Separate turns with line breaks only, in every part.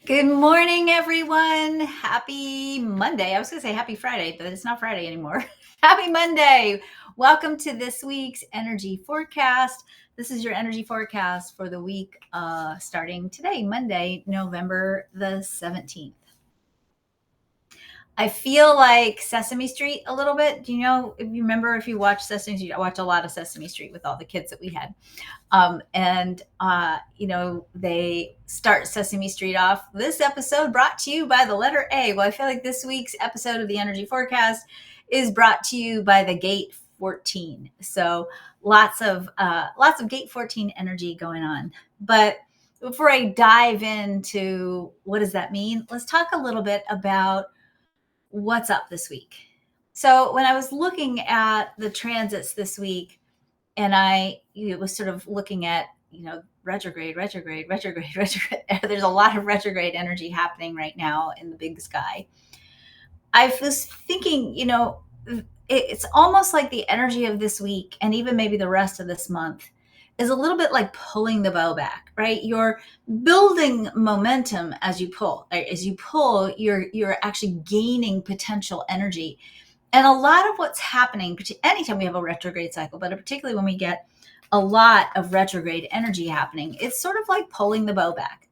Good morning, everyone. Happy Monday. I was going to say happy Friday, but it's not Friday anymore. Happy Monday. Welcome to this week's energy forecast. This is your energy forecast for the week starting today, Monday, November the 17th. I feel like Sesame Street a little bit. Do you know, if you remember, if you watch Sesame Street, I watched a lot of Sesame Street with all the kids that we had. They start Sesame Street off. This episode brought to you by the letter A. Well, I feel like this week's episode of the Energy Forecast is brought to you by the Gate 14. So lots of Gate 14 energy going on. But before I dive into what does that mean, let's talk a little bit about what's up this week. So when I was looking at the transits this week, and I was sort of looking at, retrograde. There's a lot of retrograde energy happening right now in the big sky. I was thinking, it's almost like the energy of this week and even maybe the rest of this month is a little bit like pulling the bow back, right? You're building momentum as you pull. As you pull, you're actually gaining potential energy. And a lot of what's happening, anytime we have a retrograde cycle, but particularly when we get a lot of retrograde energy happening, it's sort of like pulling the bow back.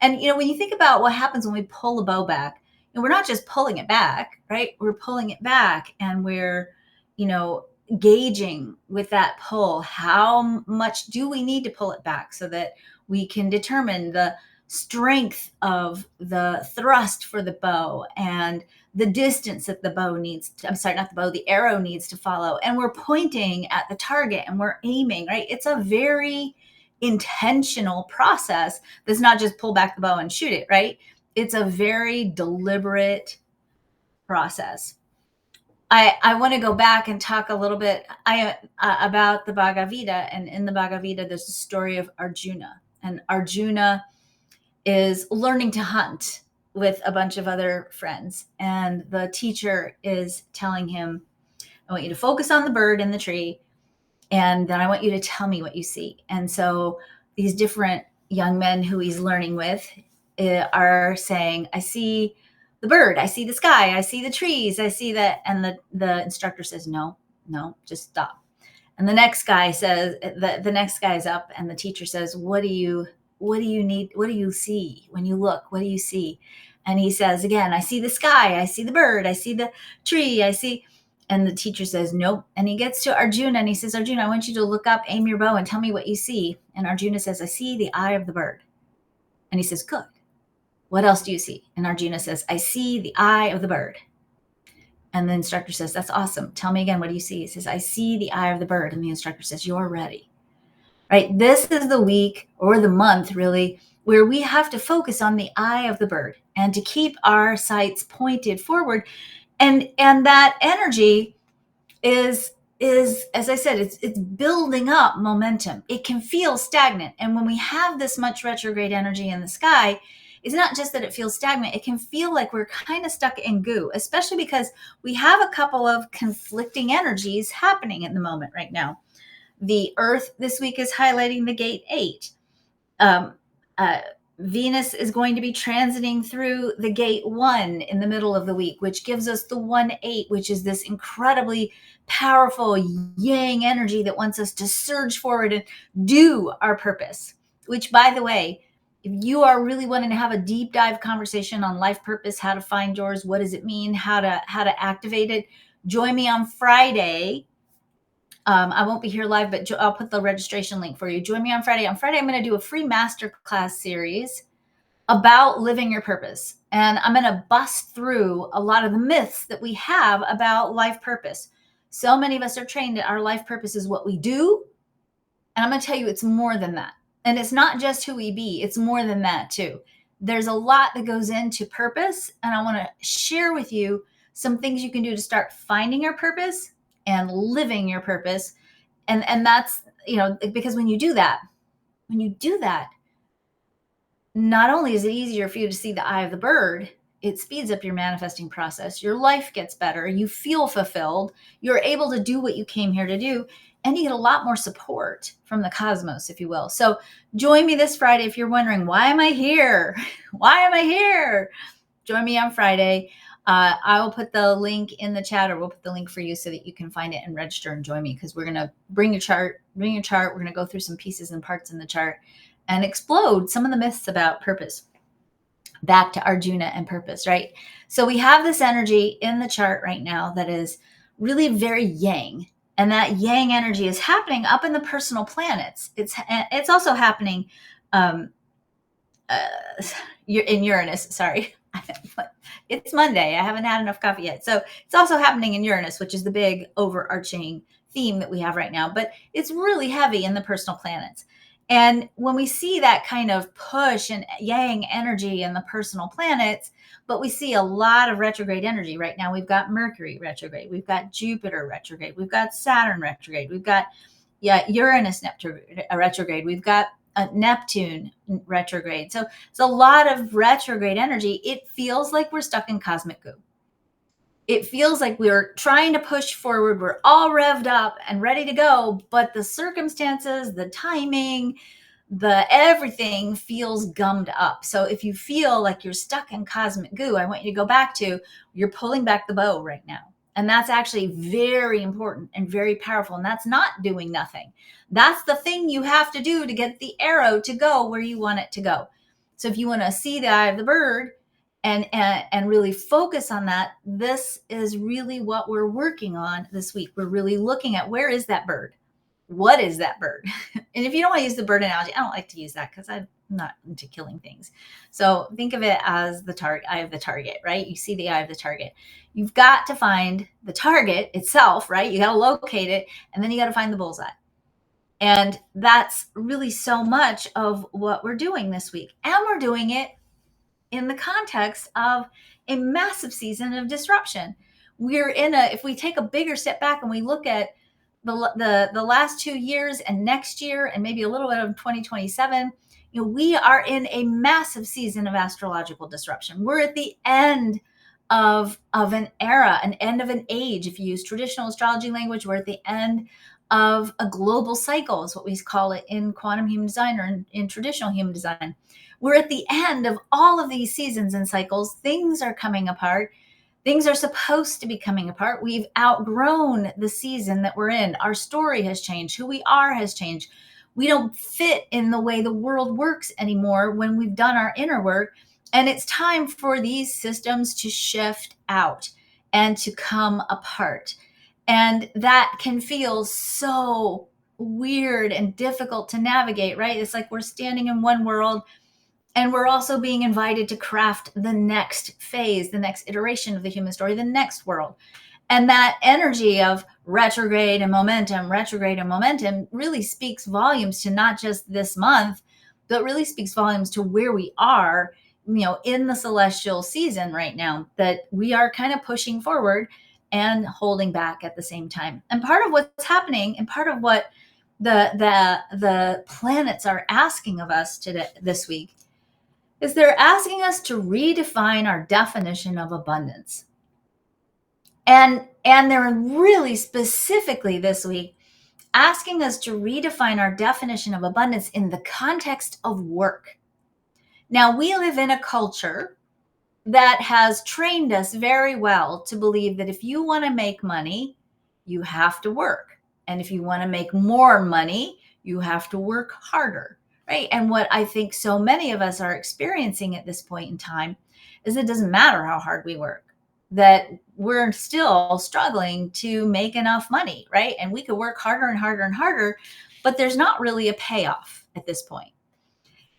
And, when you think about what happens when we pull the bow back, we're not just pulling it back, right? We're pulling it back and we're, gauging with that pull. How much do we need to pull it back so that we can determine the strength of the thrust for the bow and the distance that the bow needs to, I'm sorry, not the bow, the arrow needs to follow. And we're pointing at the target and we're aiming, right? It's a very intentional process that's not just pull back the bow and shoot it, right? It's a very deliberate process. I want to go back and talk a little bit about the Bhagavad Gita. And in the Bhagavad Gita, there's a story of Arjuna. And Arjuna is learning to hunt with a bunch of other friends. And the teacher is telling him, I want you to focus on the bird in the tree. And then I want you to tell me what you see. And so these different young men who he's learning with are saying, I see the bird, I see the sky, I see the trees, I see that. And the instructor says, no, just stop. And the next guy says, the next guy's up, and the teacher says, what do you need? What do you see when you look? What do you see? And he says again, I see the sky, I see the bird, I see the tree, I see. And the teacher says, nope. And he gets to Arjuna and he says, Arjuna, I want you to look up, aim your bow, and tell me what you see. And Arjuna says, I see the eye of the bird. And he says, good. What else do you see? And Arjuna says, I see the eye of the bird. And the instructor says, that's awesome. Tell me again, what do you see? He says, I see the eye of the bird. And the instructor says, you're ready. Right? This is the week or the month, really, where we have to focus on the eye of the bird and to keep our sights pointed forward. And that energy is as I said, it's building up momentum. It can feel stagnant. And when we have this much retrograde energy in the sky, it's not just that it feels stagnant. It can feel like we're kind of stuck in goo, especially because we have a couple of conflicting energies happening at the moment right now. The Earth this week is highlighting the gate 8. Venus is going to be transiting through the gate 1 in the middle of the week, which gives us the 1-8, which is this incredibly powerful yang energy that wants us to surge forward and do our purpose. Which, by the way, if you are really wanting to have a deep dive conversation on life purpose, how to find yours, what does it mean, how to activate it, join me on Friday. I won't be here live, but I'll put the registration link for you. Join me on Friday. On Friday, I'm going to do a free masterclass series about living your purpose. And I'm going to bust through a lot of the myths that we have about life purpose. So many of us are trained that our life purpose is what we do. And I'm going to tell you, it's more than that. And it's not just who we be. It's more than that too. There's a lot that goes into purpose. And I want to share with you some things you can do to start finding your purpose and living your purpose. And that's, because when you do that, not only is it easier for you to see the eye of the bird, it speeds up your manifesting process. Your life gets better. You feel fulfilled. You're able to do what you came here to do. and you get a lot more support from the cosmos, if you will. So join me this Friday if you're wondering, why am I here? Why am I here? Join me on Friday. I will put the link in the chat, or we'll put the link for you so that you can find it and register and join me, because we're going to bring your chart. We're going to go through some pieces and parts in the chart and explode some of the myths about purpose back to Arjuna and purpose, right? So we have this energy in the chart right now that is really very yang. And that yang energy is happening up in the personal planets. It's also happening in Uranus. Sorry. It's Monday. I haven't had enough coffee yet. So it's also happening in Uranus, which is the big overarching theme that we have right now. But it's really heavy in the personal planets. And when we see that kind of push and yang energy in the personal planets, but we see a lot of retrograde energy right now. We've got Mercury retrograde. We've got Jupiter retrograde. We've got Saturn retrograde. We've got Uranus retrograde. We've got Neptune retrograde. So it's a lot of retrograde energy. It feels like we're stuck in cosmic goo. It feels like we're trying to push forward. We're all revved up and ready to go, but the circumstances, the timing, the everything feels gummed up. So if you feel like you're stuck in cosmic goo, I want you to go back to, you're pulling back the bow right now. And that's actually very important and very powerful. And that's not doing nothing. That's the thing you have to do to get the arrow to go where you want it to go. So if you want to see the eye of the bird and really focus on that, this is really what we're working on this week. We're really looking at, where is that bird? What is that bird? And if you don't want to use the bird analogy, I don't like to use that because I'm not into killing things. So think of it as the eye of the target, right? You see the eye of the target. You've got to find the target itself, right? You got to locate it, and then you got to find the bullseye. And that's really so much of what we're doing this week. And we're doing it in the context of a massive season of disruption. We're if we take a bigger step back and we look at the last 2 years and next year and maybe a little bit of 2027, we are in a massive season of astrological disruption. We're at the end of an era, an end of an age. If you use traditional astrology language, we're at the end of a global cycle, is what we call it in quantum human design, or in traditional human design. We're at the end of all of these seasons and cycles. Things are coming apart. Things are supposed to be coming apart. We've outgrown the season that we're in. Our story has changed. Who we are has changed. We don't fit in the way the world works anymore when we've done our inner work. And it's time for these systems to shift out and to come apart. And that can feel so weird and difficult to navigate, right? It's like we're standing in one world, and we're also being invited to craft the next phase, the next iteration of the human story, the next world. And that energy of retrograde and momentum really speaks volumes to not just this month, but really speaks volumes to where we are, in the celestial season right now, that we are kind of pushing forward and holding back at the same time. And part of what's happening, and part of what the planets are asking of us this week, is they're asking us to redefine our definition of abundance. And they're really specifically this week asking us to redefine our definition of abundance in the context of work. Now, we live in a culture that has trained us very well to believe that if you want to make money, you have to work. And if you want to make more money, you have to work harder. Right. And what I think so many of us are experiencing at this point in time is it doesn't matter how hard we work, that we're still struggling to make enough money. Right. And we could work harder and harder and harder, but there's not really a payoff at this point.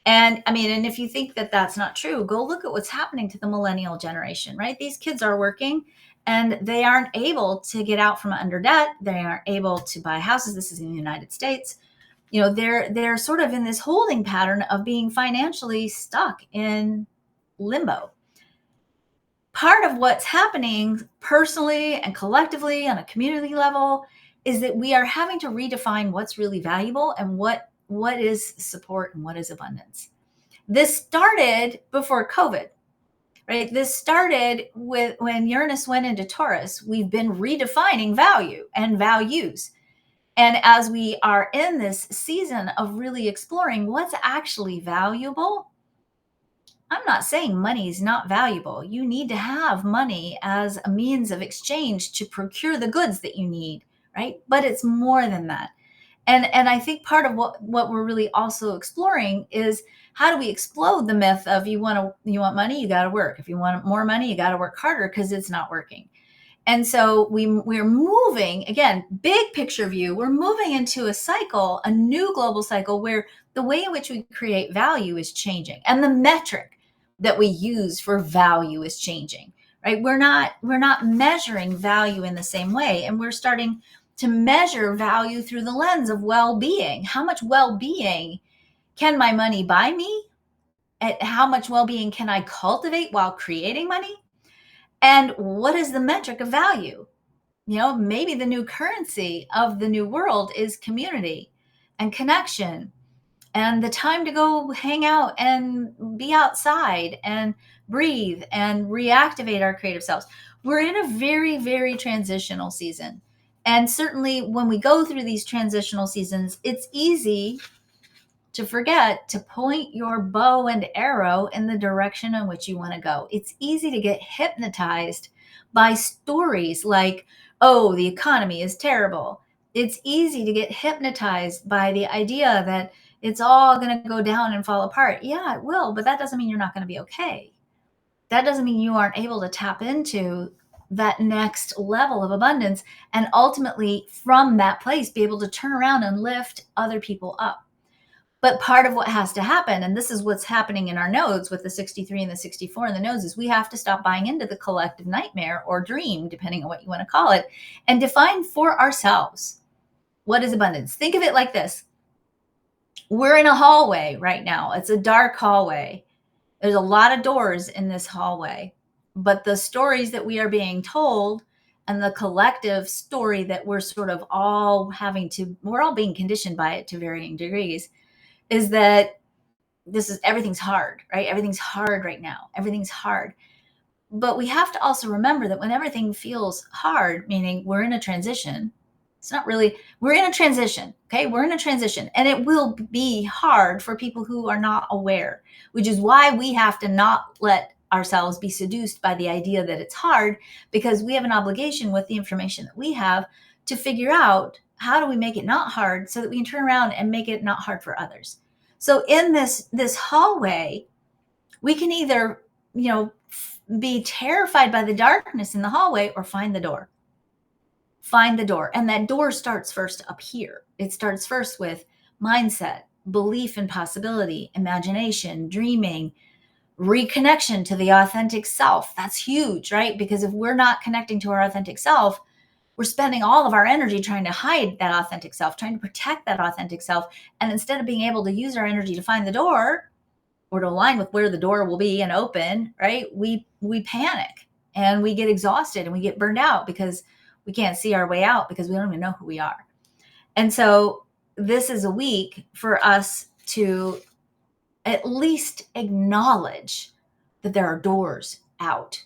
And if you think that that's not true, go look at what's happening to the millennial generation. Right. These kids are working and they aren't able to get out from under debt. They aren't able to buy houses. This is in the United States. They're sort of in this holding pattern of being financially stuck in limbo. Part of what's happening personally and collectively on a community level is that we are having to redefine what's really valuable and what is support and what is abundance. This started before COVID, right? This started with when Uranus went into Taurus. We've been redefining value and values. And as we are in this season of really exploring what's actually valuable, I'm not saying money is not valuable. You need to have money as a means of exchange to procure the goods that you need, right? But it's more than that. And I think part of what we're really also exploring is how do we explode the myth of you want money, you got to work. If you want more money, you got to work harder because it's not working. And so we're moving, again, big picture view, we're moving into a cycle, a new global cycle where the way in which we create value is changing and the metric that we use for value is changing, right? We're not measuring value in the same way, and we're starting to measure value through the lens of well-being. How much well-being can my money buy me? And how much well-being can I cultivate while creating money? And what is the metric of value? Maybe the new currency of the new world is community and connection and the time to go hang out and be outside and breathe and reactivate our creative selves. We're in a very, very transitional season. And certainly when we go through these transitional seasons, it's easy to forget to point your bow and arrow in the direction in which you want to go. It's easy to get hypnotized by stories like, oh, the economy is terrible. It's easy to get hypnotized by the idea that it's all going to go down and fall apart. Yeah, it will, but that doesn't mean you're not going to be okay. That doesn't mean you aren't able to tap into that next level of abundance and ultimately from that place be able to turn around and lift other people up. But part of what has to happen, and this is what's happening in our nodes with the 63 and the 64 in the nodes, is we have to stop buying into the collective nightmare or dream, depending on what you want to call it, and define for ourselves what is abundance. Think of it like this. We're in a hallway right now. It's a dark hallway. There's a lot of doors in this hallway, but the stories that we are being told and the collective story that we're sort of all we're all being conditioned by it to varying degrees, is that everything's hard, right? Everything's hard right now. Everything's hard. But we have to also remember that when everything feels hard, meaning we're in a transition, we're in a transition, okay? We're in a transition, and it will be hard for people who are not aware, which is why we have to not let ourselves be seduced by the idea that it's hard, because we have an obligation with the information that we have to figure out how do we make it not hard so that we can turn around and make it not hard for others. So in this hallway, we can either, be terrified by the darkness in the hallway or find the door. Find the door. And that door starts first up here. It starts first with mindset, belief in possibility, imagination, dreaming, reconnection to the authentic self. That's huge, right? Because if we're not connecting to our authentic self, we're spending all of our energy trying to hide that authentic self, trying to protect that authentic self. And instead of being able to use our energy to find the door or to align with where the door will be and open, right? We panic and we get exhausted and we get burned out because we can't see our way out because we don't even know who we are. And so this is a week for us to at least acknowledge that there are doors out.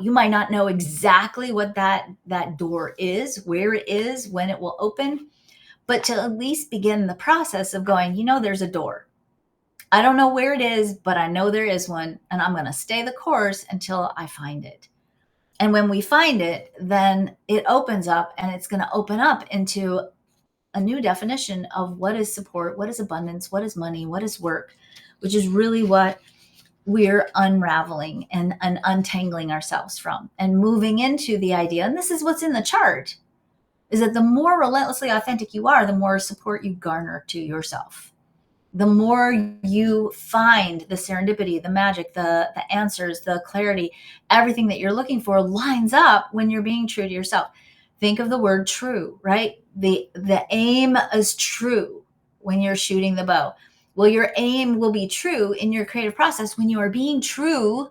You might not know exactly what that door is, where it is, when it will open, but to at least begin the process of going, there's a door. I don't know where it is, but I know there is one, and I'm going to stay the course until I find it. And when we find it, then it opens up, and it's going to open up into a new definition of what is support, what is abundance, what is money, what is work, which is really what we're unraveling and untangling ourselves from and moving into the idea. And this is what's in the chart, is that the more relentlessly authentic you are, the more support you garner to yourself. The more you find the serendipity, the magic, the answers, the clarity, everything that you're looking for lines up when you're being true to yourself. Think of the word true, right? The aim is true when you're shooting the bow. Well, your aim will be true in your creative process when you are being true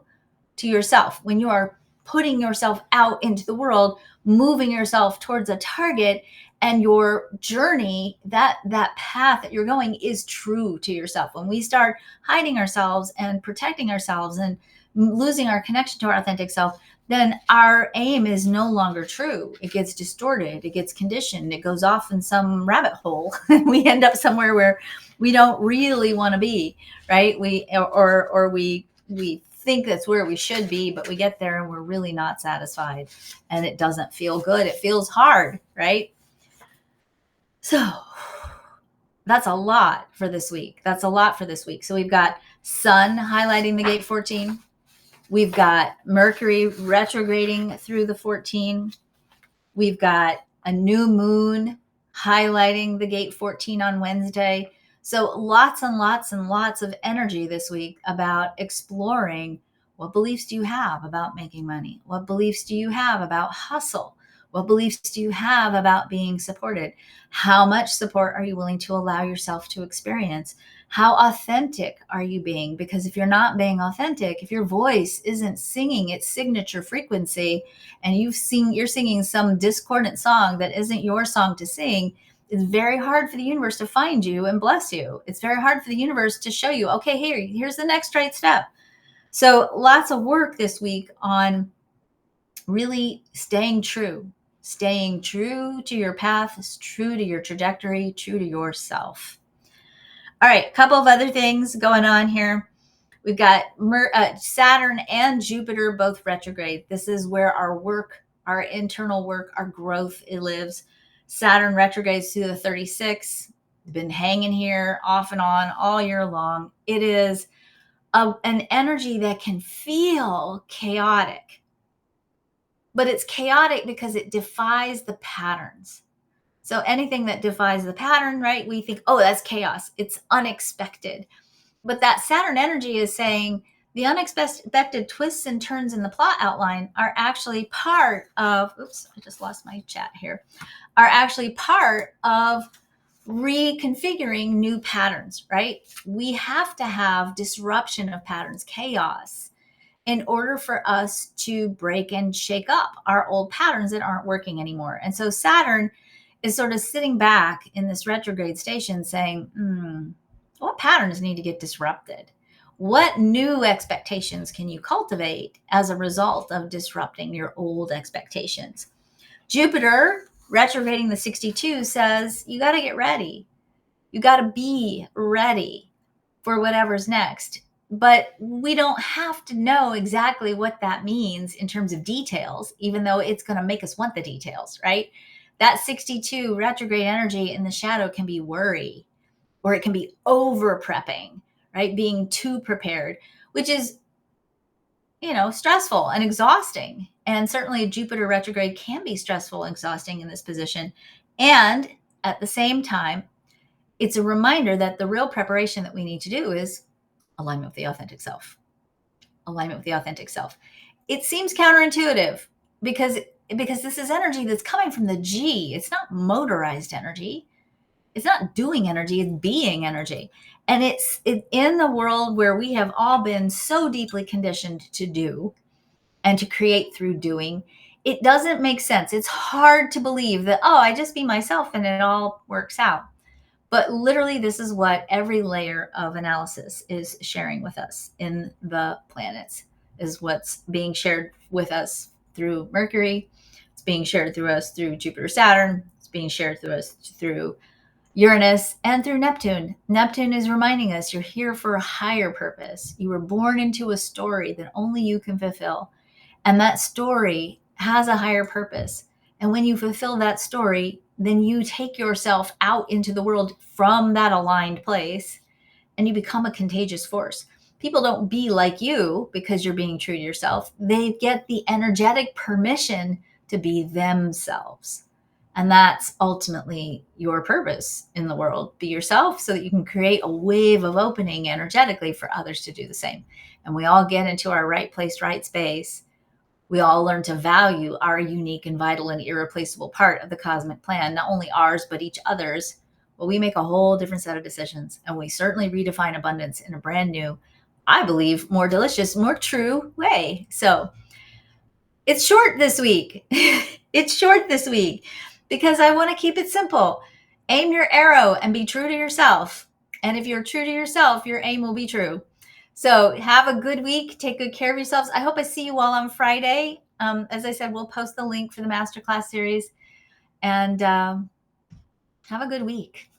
to yourself, when you are putting yourself out into the world, moving yourself towards a target, and your journey, that path that you're going is true to yourself. When we start hiding ourselves and protecting ourselves and losing our connection to our authentic self, then our aim is no longer true. It gets distorted, it gets conditioned, it goes off in some rabbit hole. We end up somewhere where we don't really want to be, right? We think that's where we should be, but we get there and we're really not satisfied, and it doesn't feel good. It feels hard, right? So that's a lot for this week. So we've got Sun highlighting the gate 14. We've got Mercury retrograding through the 14. We've got a new moon highlighting the gate 14 on Wednesday. So lots and lots and lots of energy this week about exploring, what beliefs do you have about making money? What beliefs do you have about hustle? What beliefs do you have about being supported? How much support are you willing to allow yourself to experience? How authentic are you being? Because if you're not being authentic, if your voice isn't singing its signature frequency, and you're singing some discordant song that isn't your song to sing, it's very hard for the universe to find you and bless you. It's very hard for the universe to show you, okay, here's the next right step. So lots of work this week on really staying true to your path, true to your trajectory, true to yourself. All right, a couple of other things going on here. We've got Saturn and Jupiter both retrograde. This is where our work, our internal work, our growth, it lives. Saturn retrogrades through the 36. Been hanging here off and on all year long. It is an energy that can feel chaotic, but it's chaotic because it defies the patterns. So anything that defies the pattern, right? We think, oh, that's chaos. It's unexpected. But that Saturn energy is saying the unexpected twists and turns in the plot outline are actually part of, oops, I just lost my chat here, are actually part of reconfiguring new patterns, right? We have to have disruption of patterns, chaos, in order for us to break and shake up our old patterns that aren't working anymore. And so Saturn is sort of sitting back in this retrograde station saying, what patterns need to get disrupted? What new expectations can you cultivate as a result of disrupting your old expectations? Jupiter retrograding the 62 says you got to get ready. You got to be ready for whatever's next. But we don't have to know exactly what that means in terms of details, even though it's going to make us want the details, right? That 62 retrograde energy in the shadow can be worry, or it can be over prepping, right? Being too prepared, which is, stressful and exhausting. And certainly Jupiter retrograde can be stressful and exhausting in this position. And at the same time, it's a reminder that the real preparation that we need to do is alignment with the authentic self. Alignment with the authentic self. It seems counterintuitive because this is energy that's coming from the G. It's not motorized energy. It's not doing energy. It's being energy. And it's in the world where we have all been so deeply conditioned to do and to create through doing. It doesn't make sense. It's hard to believe that, I just be myself and it all works out. But literally, this is what every layer of analysis is sharing with us in the planets, is what's being shared with us through Mercury. It's being shared through us through Jupiter, Saturn. It's being shared through us through Uranus and through Neptune. Neptune is reminding us you're here for a higher purpose. You were born into a story that only you can fulfill. And that story has a higher purpose. And when you fulfill that story, then you take yourself out into the world from that aligned place and you become a contagious force. People don't be like you because you're being true to yourself. They get the energetic permission to be themselves. And that's ultimately your purpose in the world. Be yourself so that you can create a wave of opening energetically for others to do the same. And we all get into our right place, right space. We all learn to value our unique and vital and irreplaceable part of the cosmic plan, not only ours, but each other's. Well, we make a whole different set of decisions, and we certainly redefine abundance in a brand new, I believe, more delicious, more true way. So it's short this week. It's short this week because I want to keep it simple. Aim your arrow and be true to yourself. And if you're true to yourself, your aim will be true. So have a good week. Take good care of yourselves. I hope I see you all on Friday. As I said, we'll post the link for the masterclass series, and have a good week.